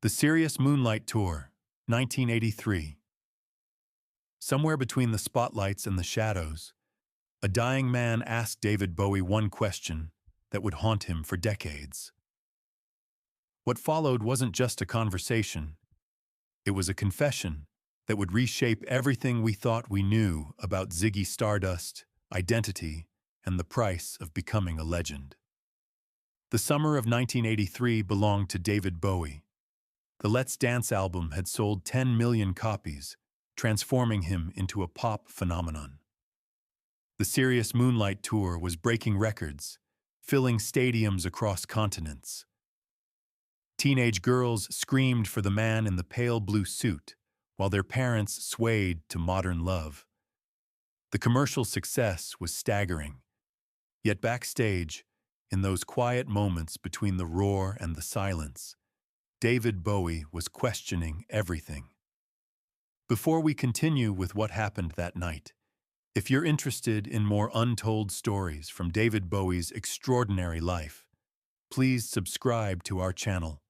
The Serious Moonlight Tour, 1983. Somewhere between the spotlights and the shadows, a dying man asked David Bowie one question that would haunt him for decades. What followed wasn't just a conversation. It was a confession that would reshape everything we thought we knew about Ziggy Stardust, identity, and the price of becoming a legend. The summer of 1983 belonged to David Bowie. The Let's Dance album had sold 10 million copies, transforming him into a pop phenomenon. The Serious Moonlight Tour was breaking records, filling stadiums across continents. Teenage girls screamed for the man in the pale blue suit, while their parents swayed to modern love. The commercial success was staggering. Yet backstage, in those quiet moments between the roar and the silence, David Bowie was questioning everything. Before we continue with what happened that night, if you're interested in more untold stories from David Bowie's extraordinary life, please subscribe to our channel.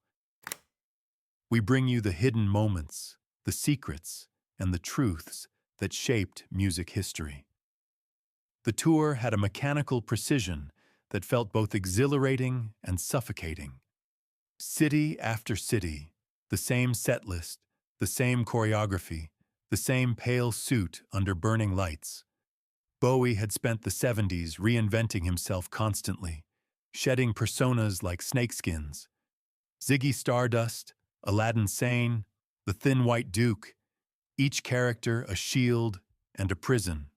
We bring you the hidden moments, the secrets, and the truths that shaped music history. The tour had a mechanical precision that felt both exhilarating and suffocating. City after city, the same set list, the same choreography, the same pale suit under burning lights. Bowie had spent the 70s reinventing himself constantly, shedding personas like snakeskins. Ziggy Stardust, Aladdin Sane, the Thin White Duke, each character a shield and a prison.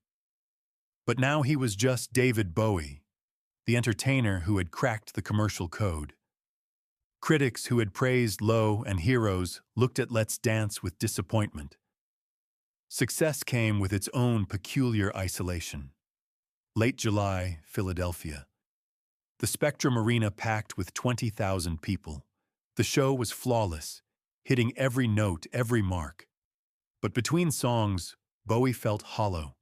But now he was just David Bowie, the entertainer who had cracked the commercial code. Critics who had praised Low and Heroes looked at Let's Dance with disappointment. Success came with its own peculiar isolation. Late July, Philadelphia. The Spectrum Arena packed with 20,000 people. The show was flawless, hitting every note, every mark. But between songs, Bowie felt hollow,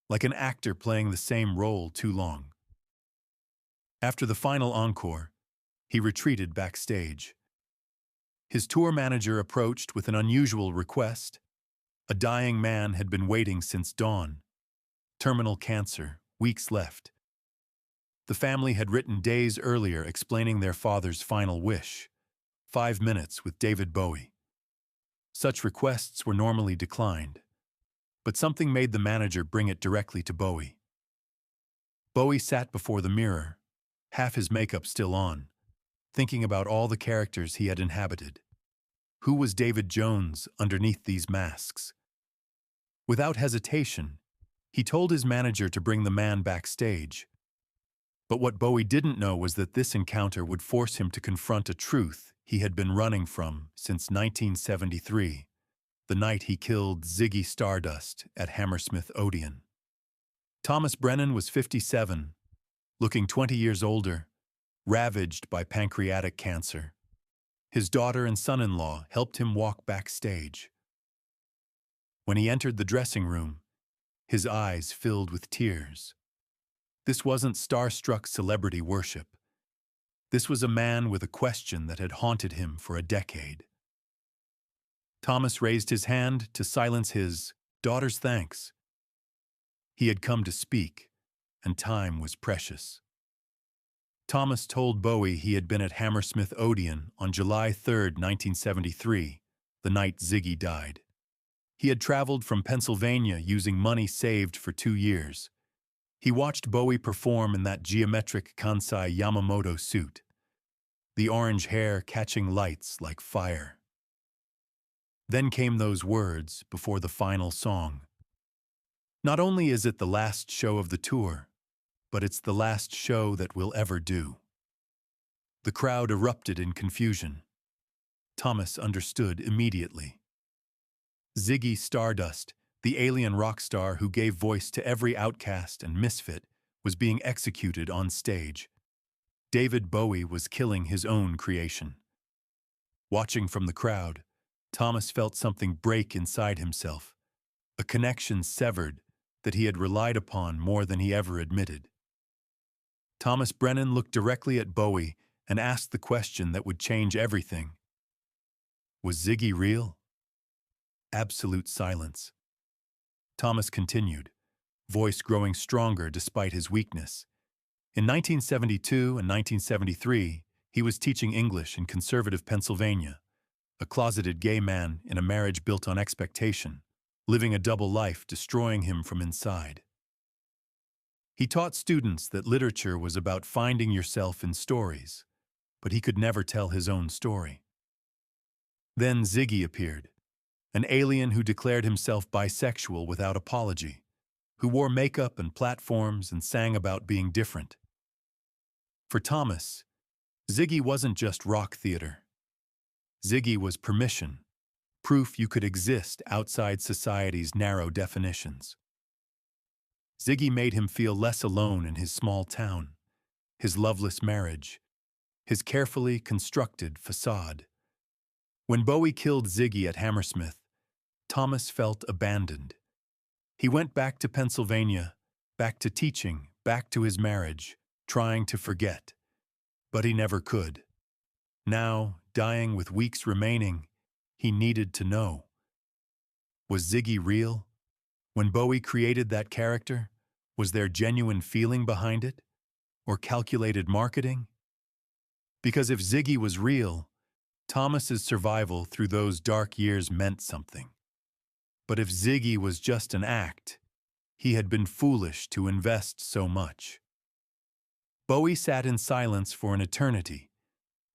like an actor playing the same role too long. After the final encore, he retreated backstage. His tour manager approached with an unusual request. A dying man had been waiting since dawn. Terminal cancer, weeks left. The family had written days earlier explaining their father's final wish: 5 minutes with David Bowie. Such requests were normally declined, but something made the manager bring it directly to Bowie. Bowie sat before the mirror, half his makeup still on, thinking about all the characters he had inhabited. Who was David Jones underneath these masks? Without hesitation, he told his manager to bring the man backstage. But what Bowie didn't know was that this encounter would force him to confront a truth he had been running from since 1973, the night he killed Ziggy Stardust at Hammersmith Odeon. Thomas Brennan was 57, looking 20 years older, ravaged by pancreatic cancer. His daughter and son-in-law helped him walk backstage. When he entered the dressing room, his eyes filled with tears. This wasn't starstruck celebrity worship. This was a man with a question that had haunted him for a decade. Thomas raised his hand to silence his daughter's thanks. He had come to speak, and time was precious. Thomas told Bowie he had been at Hammersmith Odeon on July 3, 1973, the night Ziggy died. He had traveled from Pennsylvania using money saved for 2 years. He watched Bowie perform in that geometric Kansai Yamamoto suit, the orange hair catching lights like fire. Then came those words before the final song. Not only is it the last show of the tour, but it's the last show that we'll ever do. The crowd erupted in confusion. Thomas understood immediately. Ziggy Stardust, the alien rock star who gave voice to every outcast and misfit, was being executed on stage. David Bowie was killing his own creation. Watching from the crowd, Thomas felt something break inside himself, a connection severed that he had relied upon more than he ever admitted. Thomas Brennan looked directly at Bowie and asked the question that would change everything. Was Ziggy real? Absolute silence. Thomas continued, voice growing stronger despite his weakness. In 1972 and 1973, he was teaching English in conservative Pennsylvania, a closeted gay man in a marriage built on expectation, living a double life destroying him from inside. He taught students that literature was about finding yourself in stories, but he could never tell his own story. Then Ziggy appeared, an alien who declared himself bisexual without apology, who wore makeup and platforms and sang about being different. For Thomas, Ziggy wasn't just rock theater. Ziggy was permission, proof you could exist outside society's narrow definitions. Ziggy made him feel less alone in his small town, his loveless marriage, his carefully constructed facade. When Bowie killed Ziggy at Hammersmith, Thomas felt abandoned. He went back to Pennsylvania, back to teaching, back to his marriage, trying to forget. But he never could. Now, dying with weeks remaining, he needed to know. Was Ziggy real? When Bowie created that character, was there genuine feeling behind it? Or calculated marketing? Because if Ziggy was real, Thomas's survival through those dark years meant something. But if Ziggy was just an act, he had been foolish to invest so much. Bowie sat in silence for an eternity.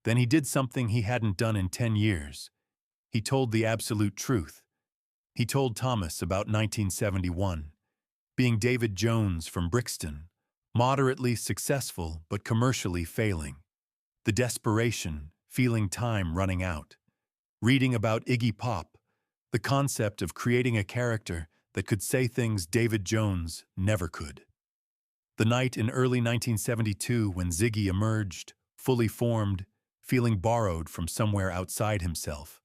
Then he did something he hadn't done in 10 years. He told the absolute truth. He told Thomas about 1971, being David Jones from Brixton, moderately successful but commercially failing. The desperation, feeling time running out. Reading about Iggy Pop, the concept of creating a character that could say things David Jones never could. The night in early 1972 when Ziggy emerged, fully formed, feeling borrowed from somewhere outside himself.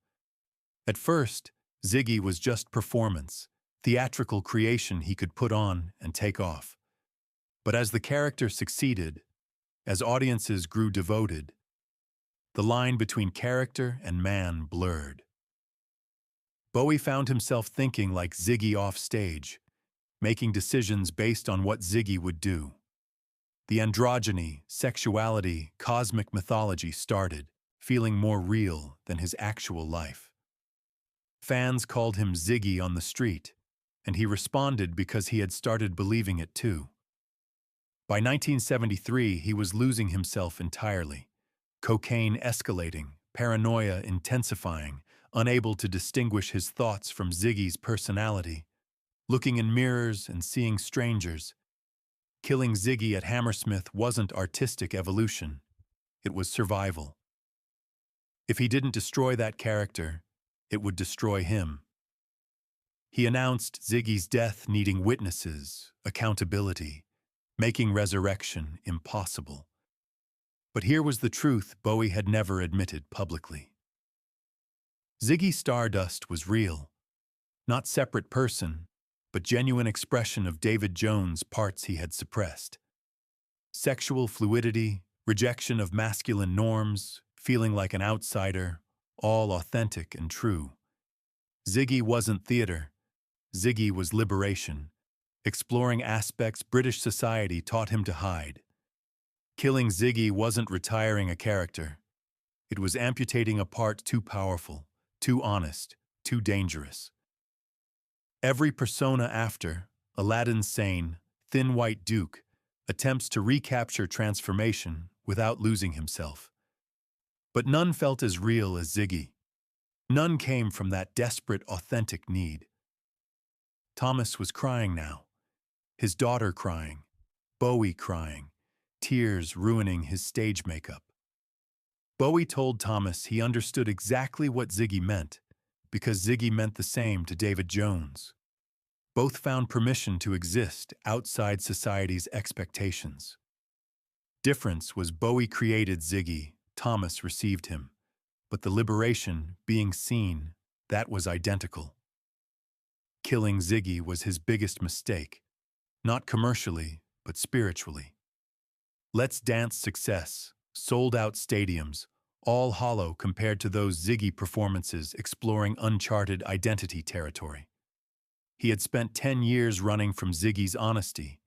At first, Ziggy was just performance, theatrical creation he could put on and take off. But as the character succeeded, as audiences grew devoted, the line between character and man blurred. Bowie found himself thinking like Ziggy off stage, making decisions based on what Ziggy would do. The androgyny, sexuality, cosmic mythology started, feeling more real than his actual life. Fans called him Ziggy on the street, and he responded because he had started believing it too. By 1973, he was losing himself entirely. Cocaine escalating, paranoia intensifying, unable to distinguish his thoughts from Ziggy's personality, looking in mirrors and seeing strangers. Killing Ziggy at Hammersmith wasn't artistic evolution, it was survival. If he didn't destroy that character, it would destroy him. He announced Ziggy's death needing witnesses, accountability, making resurrection impossible. But here was the truth Bowie had never admitted publicly. Ziggy Stardust was real, not separate person, but genuine expression of David Jones' parts he had suppressed. Sexual fluidity, rejection of masculine norms, feeling like an outsider, all authentic and true. Ziggy wasn't theater. Ziggy was liberation, exploring aspects British society taught him to hide. Killing Ziggy wasn't retiring a character. It was amputating a part too powerful, too honest, too dangerous. Every persona after, Aladdin Sane, Thin White Duke, attempts to recapture transformation without losing himself. But none felt as real as Ziggy. None came from that desperate, authentic need. Thomas was crying now. His daughter crying. Bowie crying. Tears ruining his stage makeup. Bowie told Thomas he understood exactly what Ziggy meant, because Ziggy meant the same to David Jones. Both found permission to exist outside society's expectations. Difference was Bowie created Ziggy, Thomas received him. But the liberation, being seen, that was identical. Killing Ziggy was his biggest mistake, not commercially, but spiritually. Let's Dance success, sold-out stadiums, all hollow compared to those Ziggy performances exploring uncharted identity territory. He had spent 10 years running from Ziggy's honesty,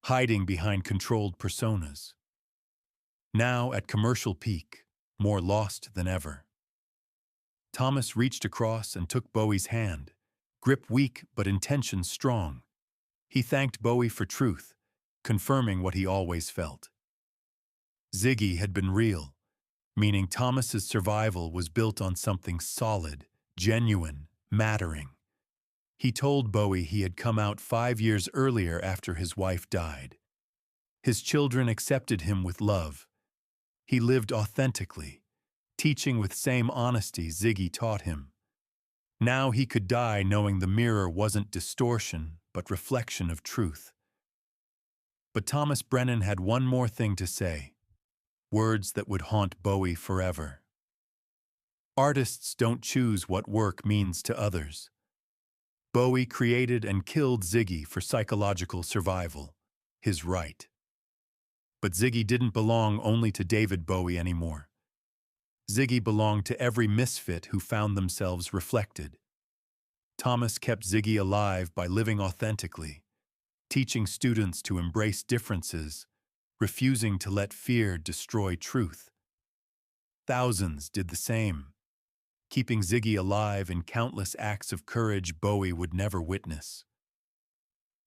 hiding behind controlled personas. Now, at commercial peak, more lost than ever. Thomas reached across and took Bowie's hand, grip weak but intention strong. He thanked Bowie for truth, confirming what he always felt. Ziggy had been real, meaning Thomas's survival was built on something solid, genuine, mattering. He told Bowie he had come out 5 years earlier after his wife died. His children accepted him with love. He lived authentically, teaching with same honesty Ziggy taught him. Now he could die knowing the mirror wasn't distortion, but reflection of truth. But Thomas Brennan had one more thing to say, words that would haunt Bowie forever. Artists don't choose what work means to others. Bowie created and killed Ziggy for psychological survival, his right. But Ziggy didn't belong only to David Bowie anymore. Ziggy belonged to every misfit who found themselves reflected. Thomas kept Ziggy alive by living authentically, teaching students to embrace differences, refusing to let fear destroy truth. Thousands did the same, keeping Ziggy alive in countless acts of courage Bowie would never witness.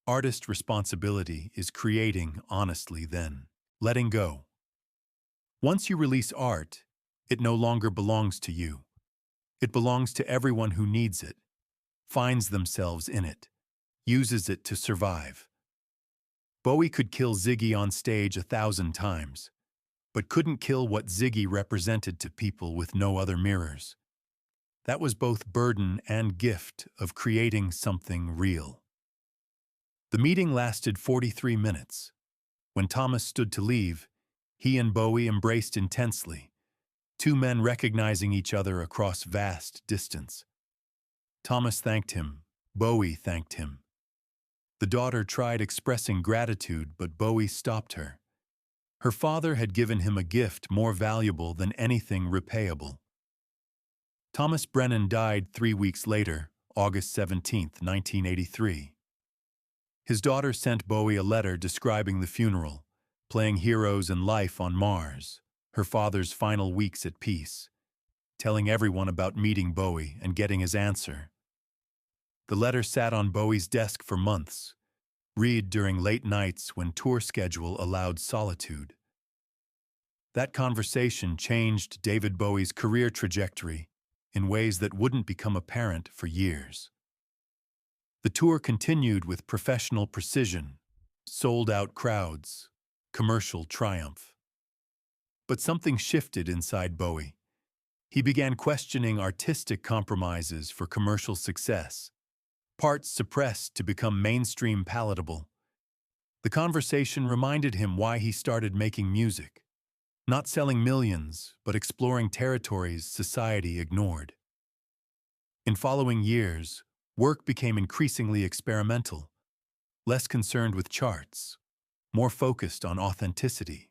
Artist responsibility is creating honestly then, letting go. Once you release art, it no longer belongs to you. It belongs to everyone who needs it, finds themselves in it, uses it to survive. Bowie could kill Ziggy on stage 1,000 times, but couldn't kill what Ziggy represented to people with no other mirrors. That was both burden and gift of creating something real. The meeting lasted 43 minutes. When Thomas stood to leave, he and Bowie embraced intensely, two men recognizing each other across vast distance. Thomas thanked him. Bowie thanked him. The daughter tried expressing gratitude, but Bowie stopped her. Her father had given him a gift more valuable than anything repayable. Thomas Brennan died 3 weeks later, August 17, 1983. His daughter sent Bowie a letter describing the funeral, playing heroes in life on Mars, her father's final weeks at peace, telling everyone about meeting Bowie and getting his answer. The letter sat on Bowie's desk for months, read during late nights when tour schedule allowed solitude. That conversation changed David Bowie's career trajectory in ways that wouldn't become apparent for years. The tour continued with professional precision, sold-out crowds, commercial triumph. But something shifted inside Bowie. He began questioning artistic compromises for commercial success, parts suppressed to become mainstream palatable. The conversation reminded him why he started making music, not selling millions, but exploring territories society ignored. In following years, work became increasingly experimental, less concerned with charts, more focused on authenticity.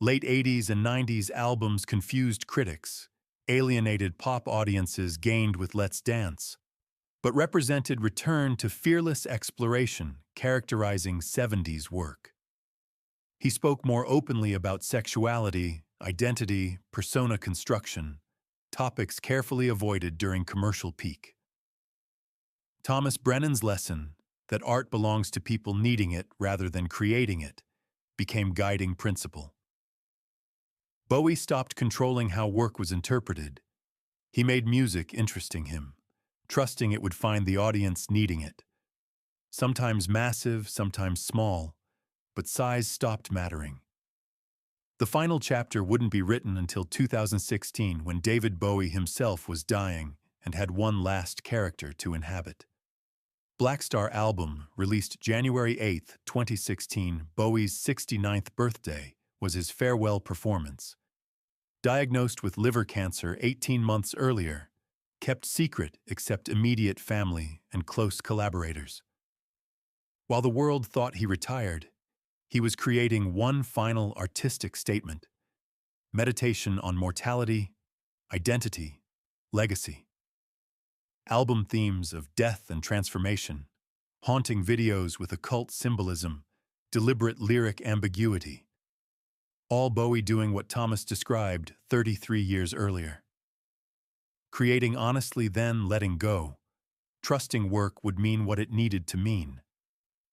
Late 80s and 90s albums confused critics, alienated pop audiences gained with Let's Dance, but represented return to fearless exploration characterizing 70s work. He spoke more openly about sexuality, identity, persona construction, topics carefully avoided during commercial peak. Thomas Brennan's lesson, that art belongs to people needing it rather than creating it, became guiding principle. Bowie stopped controlling how work was interpreted. He made music interesting him, trusting it would find the audience needing it. Sometimes massive, sometimes small, but size stopped mattering. The final chapter wouldn't be written until 2016, when David Bowie himself was dying and had one last character to inhabit. Black Star album, released January 8, 2016, Bowie's 69th birthday, was his farewell performance. Diagnosed with liver cancer 18 months earlier, kept secret except immediate family and close collaborators. While the world thought he retired, he was creating one final artistic statement. meditation on mortality, identity, legacy. Album themes of death and transformation, haunting videos with occult symbolism, deliberate lyric ambiguity. All Bowie doing what Thomas described 33 years earlier. Creating honestly, then letting go. Trusting work would mean what it needed to mean.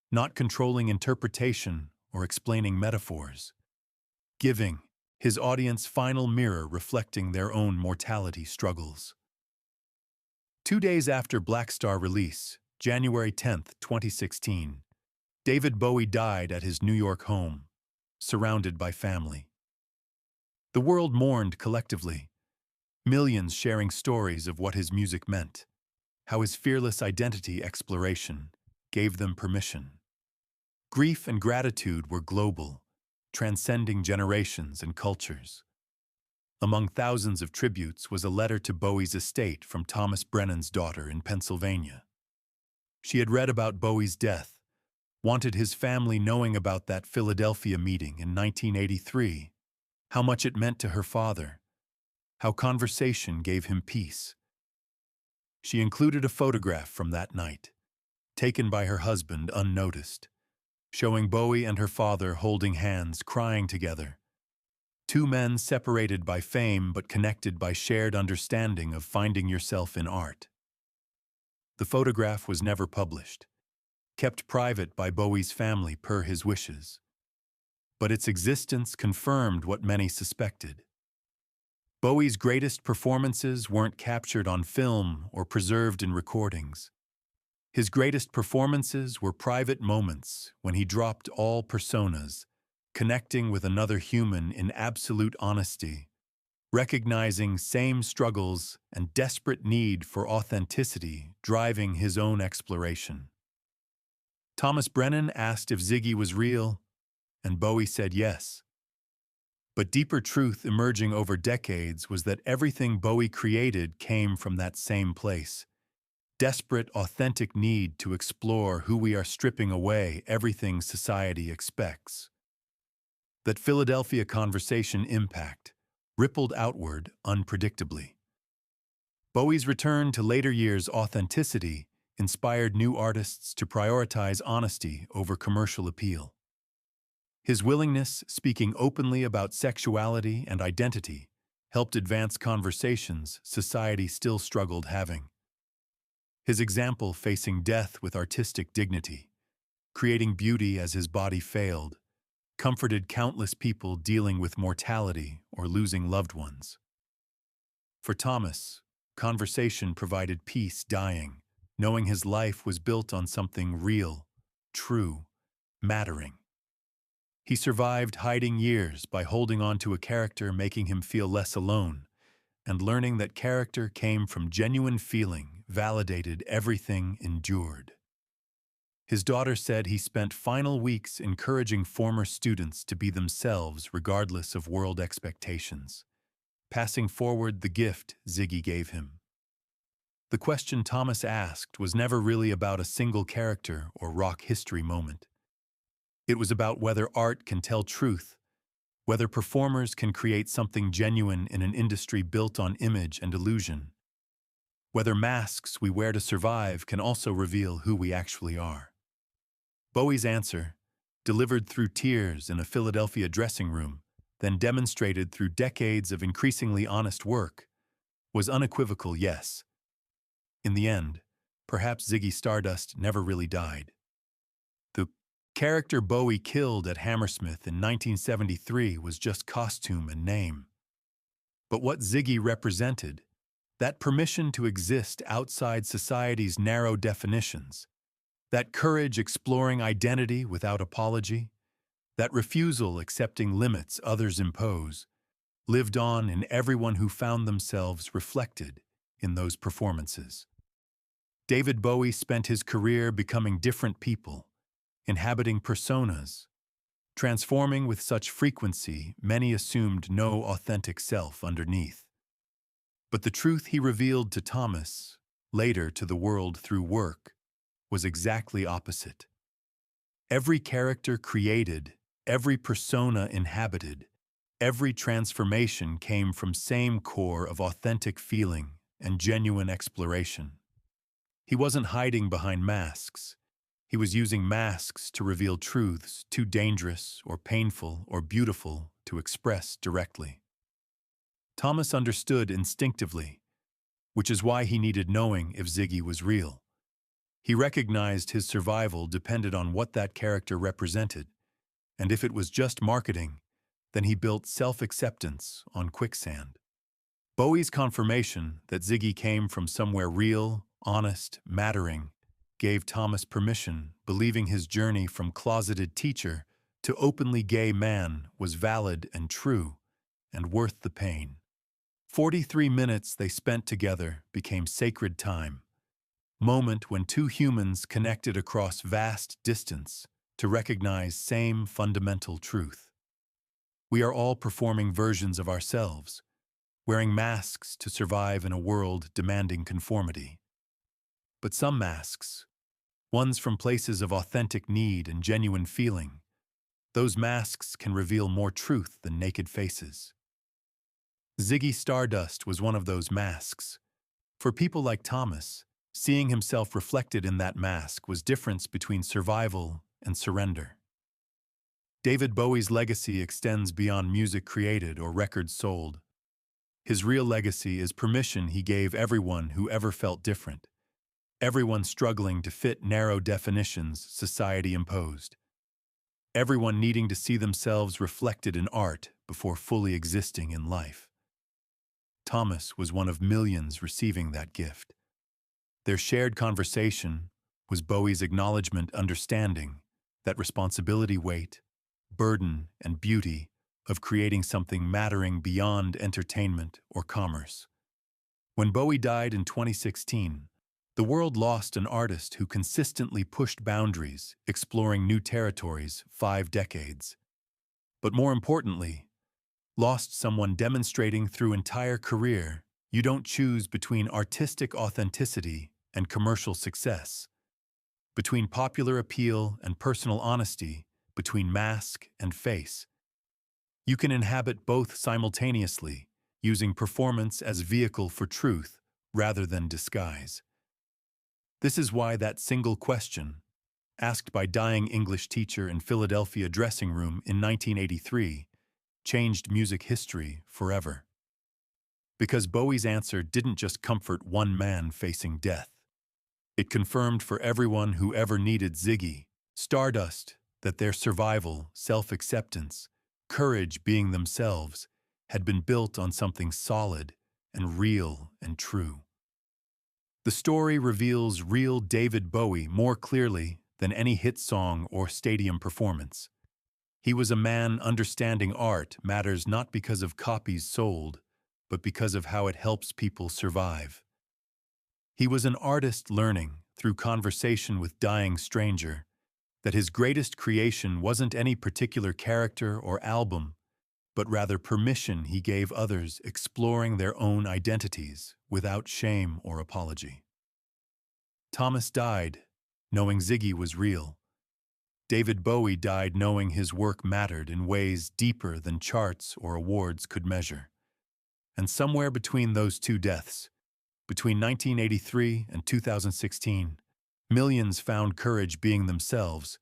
Not controlling interpretation or explaining metaphors. Giving his audience final mirror reflecting their own mortality struggles. 2 days after Black Star release, January 10, 2016, David Bowie died at his New York home, surrounded by family. The world mourned collectively, millions sharing stories of what his music meant, how his fearless identity exploration gave them permission. Grief and gratitude were global, transcending generations and cultures. Among thousands of tributes was a letter to Bowie's estate from Thomas Brennan's daughter in Pennsylvania. She had read about Bowie's death, wanted his family knowing about that Philadelphia meeting in 1983, how much it meant to her father, how conversation gave him peace. She included a photograph from that night, taken by her husband unnoticed, showing Bowie and her father holding hands, crying together. Two men separated by fame but connected by shared understanding of finding yourself in art. The photograph was never published, kept private by Bowie's family per his wishes. But its existence confirmed what many suspected. Bowie's greatest performances weren't captured on film or preserved in recordings. His greatest performances were private moments when he dropped all personas, connecting with another human in absolute honesty, recognizing same struggles and desperate need for authenticity driving his own exploration. Thomas Brennan asked if Ziggy was real, and Bowie said yes. But deeper truth emerging over decades was that everything Bowie created came from that same place. Desperate, authentic need to explore who we are stripping away everything society expects. That Philadelphia conversation impact rippled outward unpredictably. Bowie's return to later years' authenticity inspired new artists to prioritize honesty over commercial appeal. His willingness, speaking openly about sexuality and identity, helped advance conversations society still struggled having. His example facing death with artistic dignity, creating beauty as his body failed, comforted countless people dealing with mortality or losing loved ones. For Thomas, conversation provided peace dying, knowing his life was built on something real, true, mattering. He survived hiding years by holding on to a character making him feel less alone, and learning that character came from genuine feeling, validated everything endured. His daughter said he spent final weeks encouraging former students to be themselves regardless of world expectations, passing forward the gift Ziggy gave him. The question Thomas asked was never really about a single character or rock history moment. It was about whether art can tell truth, whether performers can create something genuine in an industry built on image and illusion, whether masks we wear to survive can also reveal who we actually are. Bowie's answer, delivered through tears in a Philadelphia dressing room, then demonstrated through decades of increasingly honest work, was unequivocal yes. In the end, perhaps Ziggy Stardust never really died. The character Bowie killed at Hammersmith in 1973 was just costume and name. But what Ziggy represented, that permission to exist outside society's narrow definitions, that courage exploring identity without apology, that refusal accepting limits others impose, lived on in everyone who found themselves reflected in those performances. David Bowie spent his career becoming different people, inhabiting personas, transforming with such frequency many assumed no authentic self underneath. But the truth he revealed to Thomas, later to the world through work, was exactly opposite. Every character created, every persona inhabited, every transformation came from same core of authentic feeling and genuine exploration. He wasn't hiding behind masks. He was using masks to reveal truths too dangerous or painful or beautiful to express directly. Thomas understood instinctively, which is why he needed knowing if Ziggy was real. He recognized his survival depended on what that character represented, and if it was just marketing, then he built self-acceptance on quicksand. Bowie's confirmation that Ziggy came from somewhere real, honest, mattering, gave Thomas permission, believing his journey from closeted teacher to openly gay man was valid and true, and worth the pain. 43 minutes they spent together became sacred time, moment when two humans connected across vast distance to recognize same fundamental truth. We are all performing versions of ourselves, wearing masks to survive in a world demanding conformity. But some masks, ones from places of authentic need and genuine feeling, those masks can reveal more truth than naked faces. Ziggy Stardust was one of those masks. For people like Thomas, seeing himself reflected in that mask was difference between survival and surrender. David Bowie's legacy extends beyond music created or records sold. His real legacy is permission he gave everyone who ever felt different, everyone struggling to fit narrow definitions society imposed, everyone needing to see themselves reflected in art before fully existing in life. Thomas was one of millions receiving that gift. Their shared conversation was Bowie's acknowledgement, understanding that responsibility, weight, burden, and beauty of creating something mattering beyond entertainment or commerce. When Bowie died in 2016, the world lost an artist who consistently pushed boundaries, exploring new territories 5 decades. But more importantly, lost someone demonstrating through entire career you don't choose between artistic authenticity and commercial success, between popular appeal and personal honesty, between mask and face. You can inhabit both simultaneously, using performance as vehicle for truth rather than disguise. This is why that single question, asked by dying English teacher in Philadelphia dressing room in 1983, changed music history forever. Because Bowie's answer didn't just comfort one man facing death. It confirmed for everyone who ever needed Ziggy Stardust that their survival, self-acceptance, courage being themselves, had been built on something solid and real and true. The story reveals real David Bowie more clearly than any hit song or stadium performance. He was a man understanding art matters not because of copies sold, but because of how it helps people survive. He was an artist learning, through conversation with dying stranger, that his greatest creation wasn't any particular character or album, but rather permission he gave others exploring their own identities without shame or apology. Thomas died, knowing Ziggy was real. David Bowie died knowing his work mattered in ways deeper than charts or awards could measure. And somewhere between those two deaths, between 1983 and 2016, millions found courage being themselves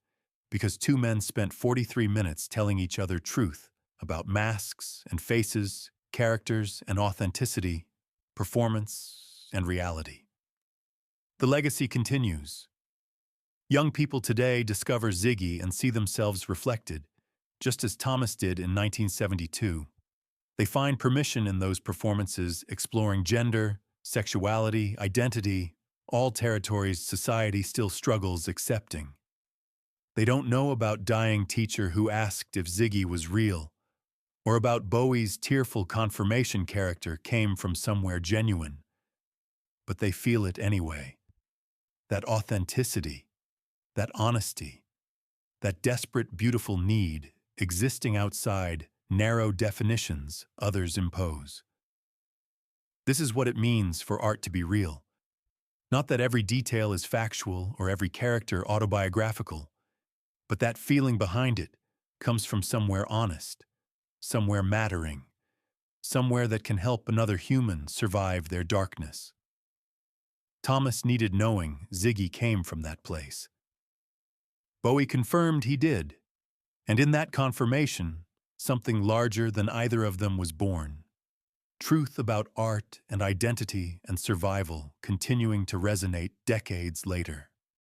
because two men spent 43 minutes telling each other truth about masks and faces, characters and authenticity, performance and reality. The legacy continues. Young people today discover Ziggy and see themselves reflected, just as Thomas did in 1972. They find permission in those performances exploring gender, sexuality, identity, all territories society still struggles accepting. They don't know about dying teacher who asked if Ziggy was real, or about Bowie's tearful confirmation character came from somewhere genuine. But they feel it anyway. That authenticity, that honesty, that desperate, beautiful need existing outside narrow definitions others impose. This is what it means for art to be real. Not that every detail is factual or every character autobiographical, but that feeling behind it comes from somewhere honest, somewhere mattering, somewhere that can help another human survive their darkness. Thomas needed knowing Ziggy came from that place. Bowie confirmed he did, and in that confirmation, something larger than either of them was born. Truth about art and identity and survival continuing to resonate decades later.